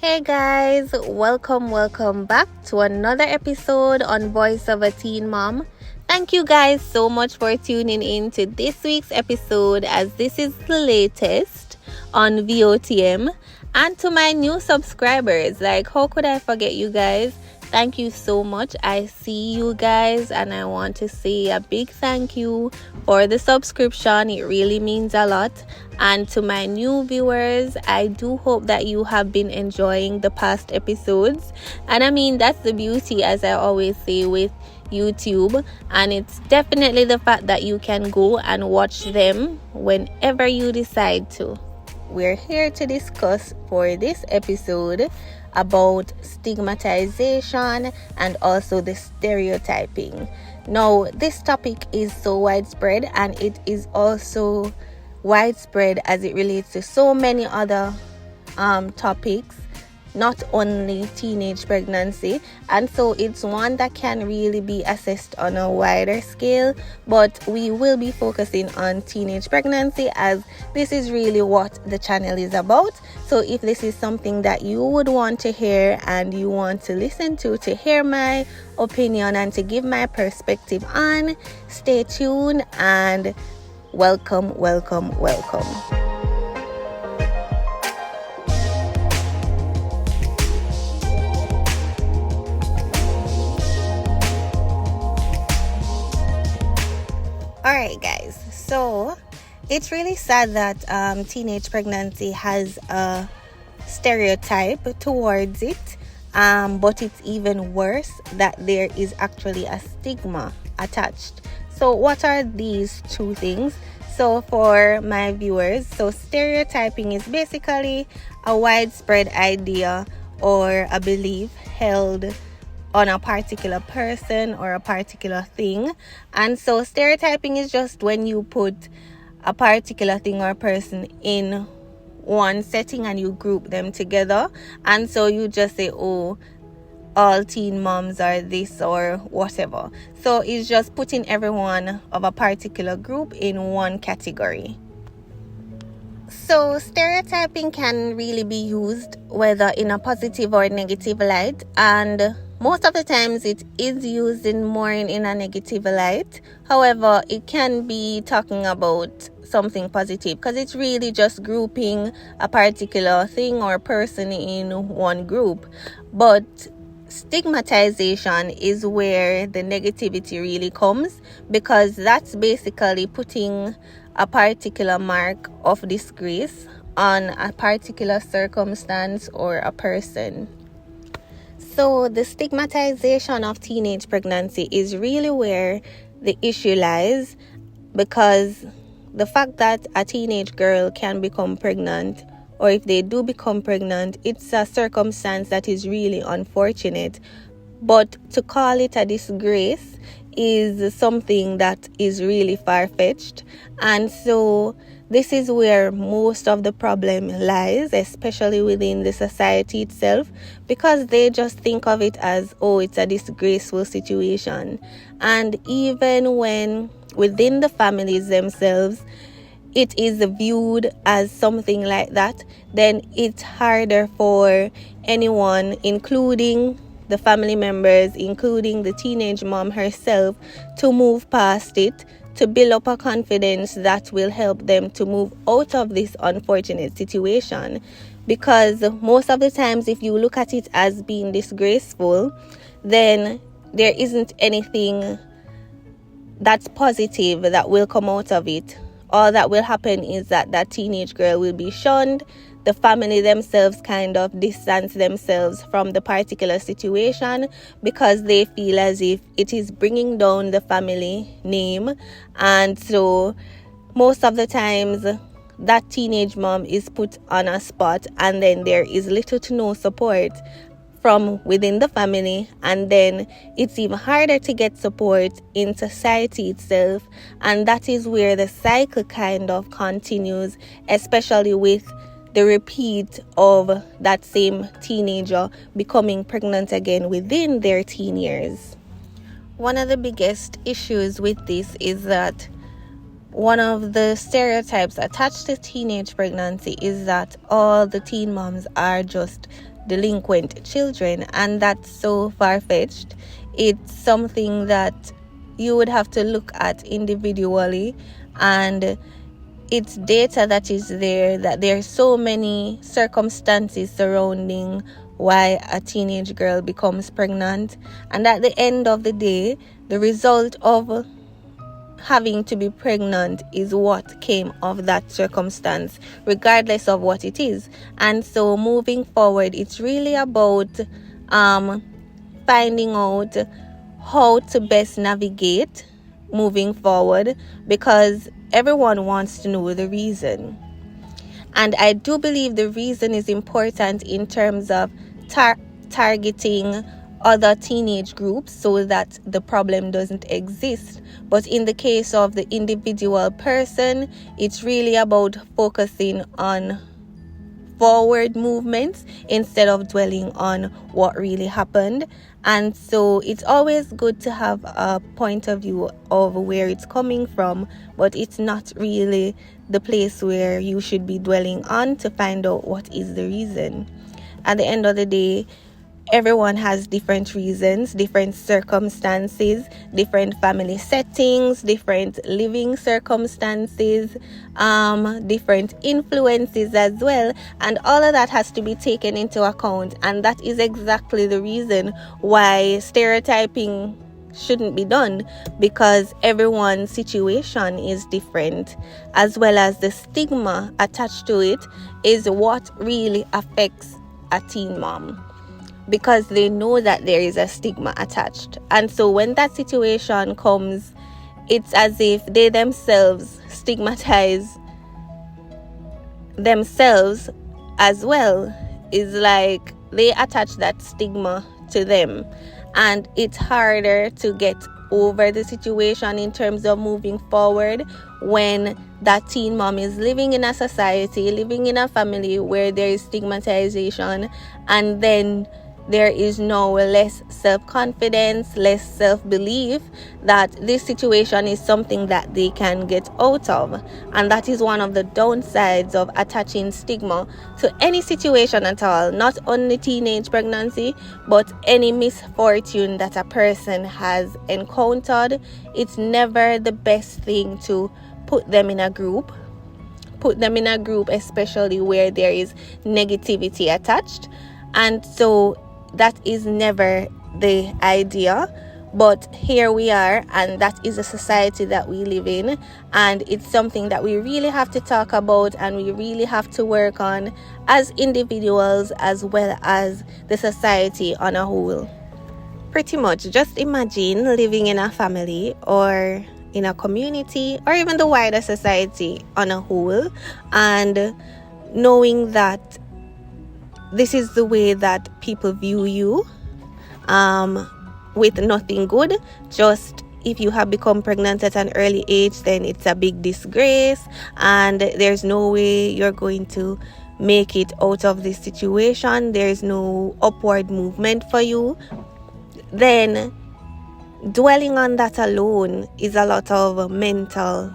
Hey guys, welcome back to another episode on Voice of a Teen Mom. Thank you guys so much for tuning in to this week's episode, as this is the latest on VOTM. And to my new subscribers, how could I forget you guys? Thank you so much. I see you guys and I want to say a big thank you for the subscription. It really means a lot. And to my new viewers, I do hope that you have been enjoying the past episodes. And I mean, that's the beauty, as I always say, with YouTube. And it's definitely the fact that you can go and watch them whenever you decide to. We're here to discuss for this episode about stigmatization and also the stereotyping. Now, this topic is so widespread, and it is also widespread as it relates to so many other topics, not only teenage pregnancy. And so it's one that can really be assessed on a wider scale, but we will be focusing on teenage pregnancy as this is really what the channel is about. So if this is something that you would want to hear and you want to listen to hear my opinion and to give my perspective on, stay tuned and welcome. Alright guys, so it's really sad that teenage pregnancy has a stereotype towards it, but it's even worse that there is actually a stigma attached. So what are these two things? So for my viewers, so stereotyping is basically a widespread idea or a belief held on a particular person or a particular thing. And so stereotyping is just when you put a particular thing or person in one setting and you group them together. And so you just say, oh, all teen moms are this or whatever. So it's just putting everyone of a particular group in one category. So stereotyping can really be used whether in a positive or negative light, and most of the times it is used in a negative light. However, it can be talking about something positive because it's really just grouping a particular thing or person in one group. But stigmatization is where the negativity really comes, because that's basically putting a particular mark of disgrace on a particular circumstance or a person. So the stigmatization of teenage pregnancy is really where the issue lies, because the fact that a teenage girl can become pregnant, or if they do become pregnant, it's a circumstance that is really unfortunate. But to call it a disgrace is something that is really far-fetched. And so this is where most of the problem lies, especially within the society itself, because they just think of it as, oh, it's a disgraceful situation. And even when within the families themselves it is viewed as something like that, then it's harder for anyone, including the family members, including the teenage mom herself, to move past it, to build up a confidence that will help them to move out of this unfortunate situation. Because most of the times, if you look at it as being disgraceful, then there isn't anything that's positive that will come out of it. All that will happen is that teenage girl will be shunned. The family themselves kind of distance themselves from the particular situation because they feel as if it is bringing down the family name. And so most of the times that teenage mom is put on a spot, and then there is little to no support from within the family, and then it's even harder to get support in society itself. And that is where the cycle kind of continues, especially with the repeat of that same teenager becoming pregnant again within their teen years. One of the biggest issues with this is that one of the stereotypes attached to teenage pregnancy is that all the teen moms are just delinquent children, and that's so far-fetched. It's something that you would have to look at individually, and it's data that is there, that there are so many circumstances surrounding why a teenage girl becomes pregnant, and at the end of the day, the result of having to be pregnant is what came of that circumstance, regardless of what it is. And so moving forward, it's really about finding out how to best navigate moving forward, because everyone wants to know the reason. And I do believe the reason is important in terms of targeting other teenage groups so that the problem doesn't exist. But in the case of the individual person, it's really about focusing on forward movements instead of dwelling on what really happened. And so it's always good to have a point of view of where it's coming from, but it's not really the place where you should be dwelling on to find out what is the reason. At the end of the day, everyone has different reasons, different circumstances, different family settings, different living circumstances, different influences as well. And all of that has to be taken into account. And that is exactly the reason why stereotyping shouldn't be done, because everyone's situation is different, as well as the stigma attached to it is what really affects a teen mom, because they know that there is a stigma attached. And so when that situation comes, it's as if they themselves stigmatize themselves as well. It's like they attach that stigma to them, and it's harder to get over the situation in terms of moving forward when that teen mom is living in a society, living in a family where there is stigmatization, and then there is no less self-confidence, less self-belief that this situation is something that they can get out of. And that is one of the downsides of attaching stigma to any situation at all, not only teenage pregnancy, but any misfortune that a person has encountered. It's never the best thing to put them in a group, especially where there is negativity attached. And so that is never the idea. But here we are, and that is a society that we live in, and it's something that we really have to talk about and we really have to work on as individuals as well as the society on a whole. Pretty much just imagine living in a family or in a community or even the wider society on a whole, and knowing that this is the way that people view you, with nothing good. Just if you have become pregnant at an early age, then it's a big disgrace and there's no way you're going to make it out of this situation. There's no upward movement for you. Then dwelling on that alone is a lot of mental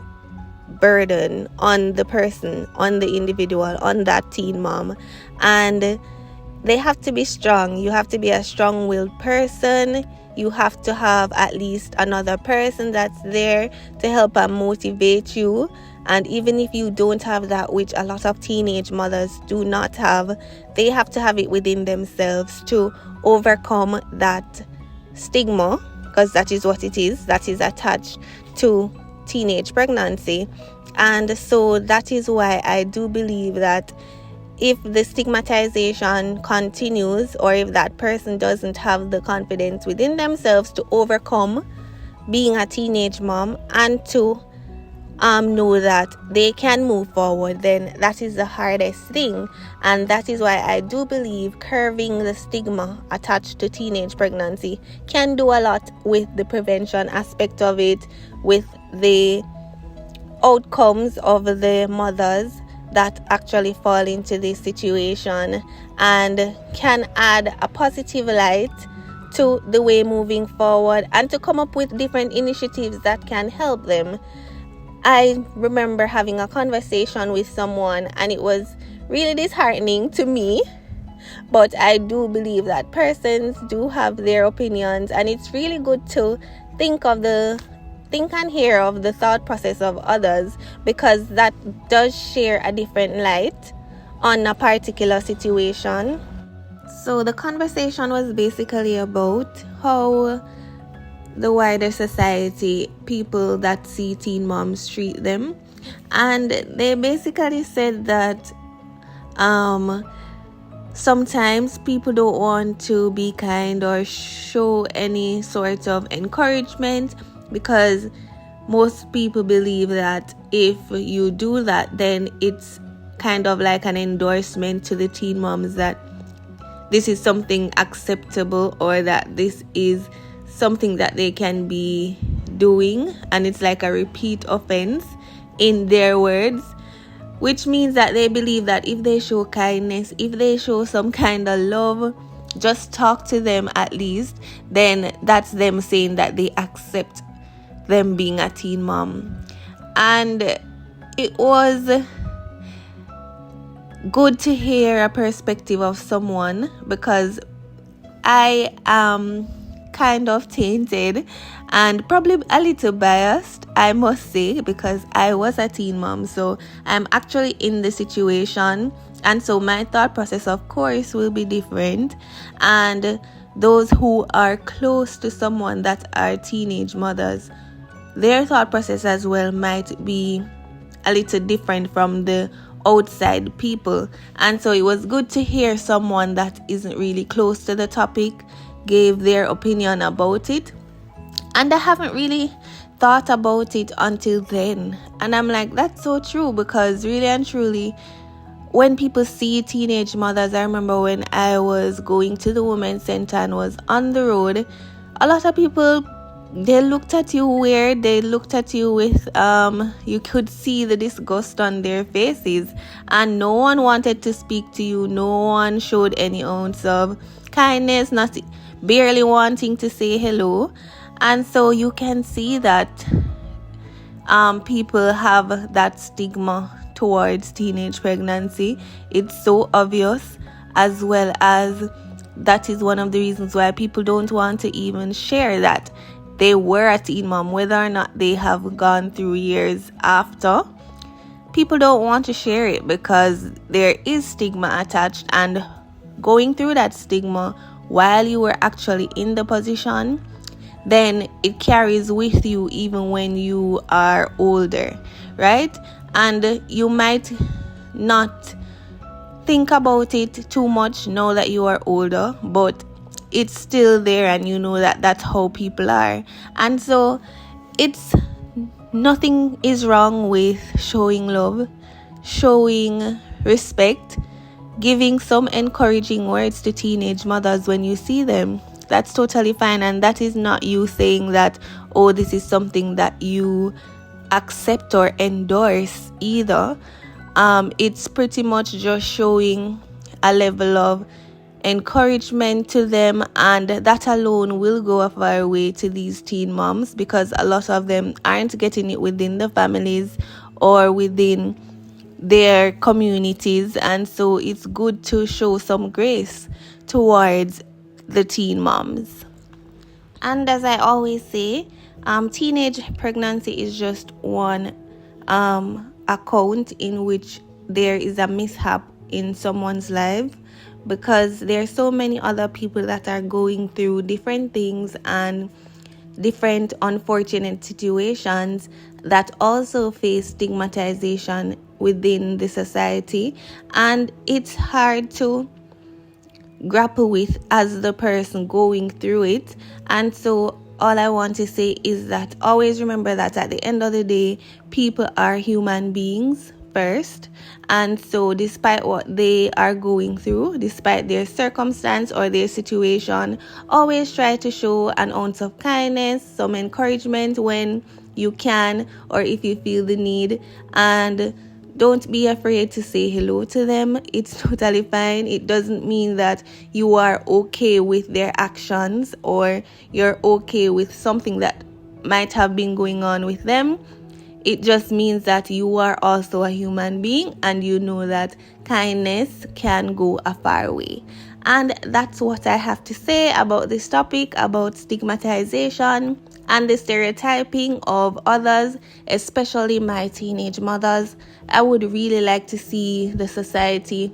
burden on the person, on the individual, on that teen mom. And they have to be strong. You have to be a strong-willed person. You have to have at least another person that's there to help and motivate you. And even if you don't have that, which a lot of teenage mothers do not have, they have to have it within themselves to overcome that stigma, because that is what it is, that is attached to teenage pregnancy. And so that is why I do believe that if the stigmatization continues, or if that person doesn't have the confidence within themselves to overcome being a teenage mom and to know that they can move forward, then that is the hardest thing. And that is why I do believe curbing the stigma attached to teenage pregnancy can do a lot with the prevention aspect of it, with the outcomes of the mothers that actually fall into this situation, and can add a positive light to the way moving forward and to come up with different initiatives that can help them. I remember having a conversation with someone, and it was really disheartening to me but I do believe that persons do have their opinions, and it's really good to think and hear of the thought process of others, because that does share a different light on a particular situation. So the conversation was basically about how the wider society, people that see teen moms treat them. And they basically said that sometimes people don't want to be kind or show any sort of encouragement, because most people believe that if you do that, then it's kind of like an endorsement to the teen moms that this is something acceptable, or that this is something that they can be doing, and it's like a repeat offense in their words, which means that they believe that if they show kindness, if they show some kind of love, just talk to them at least, then that's them saying that they accept them being a teen mom. And it was good to hear a perspective of someone, because I am kind of tainted and probably a little biased, I must say, because I was a teen mom, so I'm actually in the situation, and so my thought process, of course, will be different. And those who are close to someone that are teenage mothers, their thought process as well might be a little different from the outside people. And so it was good to hear someone that isn't really close to the topic gave their opinion about it. And I haven't really thought about it until then, and I'm like, that's so true, because really and truly, when people see teenage mothers, I remember when I was going to the women's center and was on the road, a lot of people, they looked at you weird. They looked at you with you could see the disgust on their faces, and no one wanted to speak to you. No one showed any ounce of kindness, not barely wanting to say hello. And so you can see that people have that stigma towards teenage pregnancy. It's so obvious, as well as that is one of the reasons why people don't want to even share that they were a teen mom, whether or not they have gone through years after. People don't want to share it because there is stigma attached, and going through that stigma while you were actually in the position, then it carries with you even when you are older, right? And you might not think about it too much now that you are older, but it's still there, and you know that that's how people are. And so it's nothing is wrong with showing love, showing respect, giving some encouraging words to teenage mothers when you see them. That's totally fine, and that is not you saying that, oh, this is something that you accept or endorse either. It's pretty much just showing a level of encouragement to them, and that alone will go a far way to these teen moms, because a lot of them aren't getting it within the families or within their communities, and so it's good to show some grace towards the teen moms. And as I always say, teenage pregnancy is just one account in which there is a mishap in someone's life, because there are so many other people that are going through different things and different unfortunate situations that also face stigmatization within the society, and it's hard to grapple with as the person going through it. And so all I want to say is that always remember that at the end of the day, people are human beings first. And so despite what they are going through, despite their circumstance or their situation, always try to show an ounce of kindness, some encouragement when you can, or if you feel the need. And don't be afraid to say hello to them. It's totally fine. It doesn't mean that you are okay with their actions or you're okay with something that might have been going on with them. it just means that you are also a human being, and you know that kindness can go a far way. And that's what I have to say about this topic, about stigmatization and the stereotyping of others, especially my teenage mothers. I would really like to see the society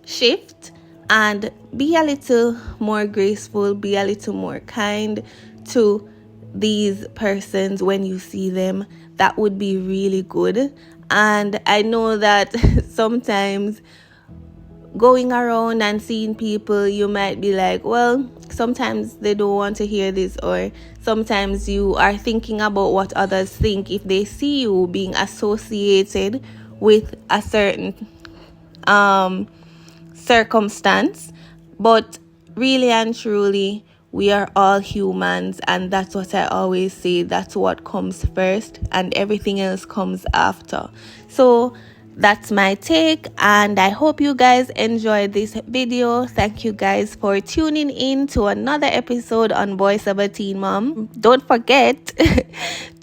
shift and be a little more graceful, be a little more kind to these persons when you see them. That would be really good. And I know that sometimes going around and seeing people, you might be like, well, sometimes they don't want to hear this, or sometimes you are thinking about what others think if they see you being associated with a certain circumstance. But really and truly, we are all humans, and that's what I always say. That's what comes first, and everything else comes after. So that's my take, and I hope you guys enjoyed this video. Thank you guys for tuning in to another episode on Voice of a Teen Mom. Don't forget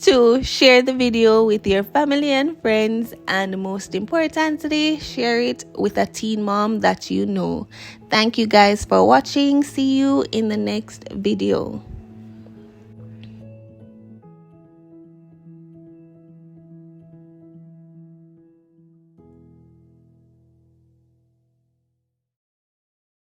to share the video with your family and friends, and most importantly, share it with a teen mom that you know. Thank you guys for watching. See you in the next video.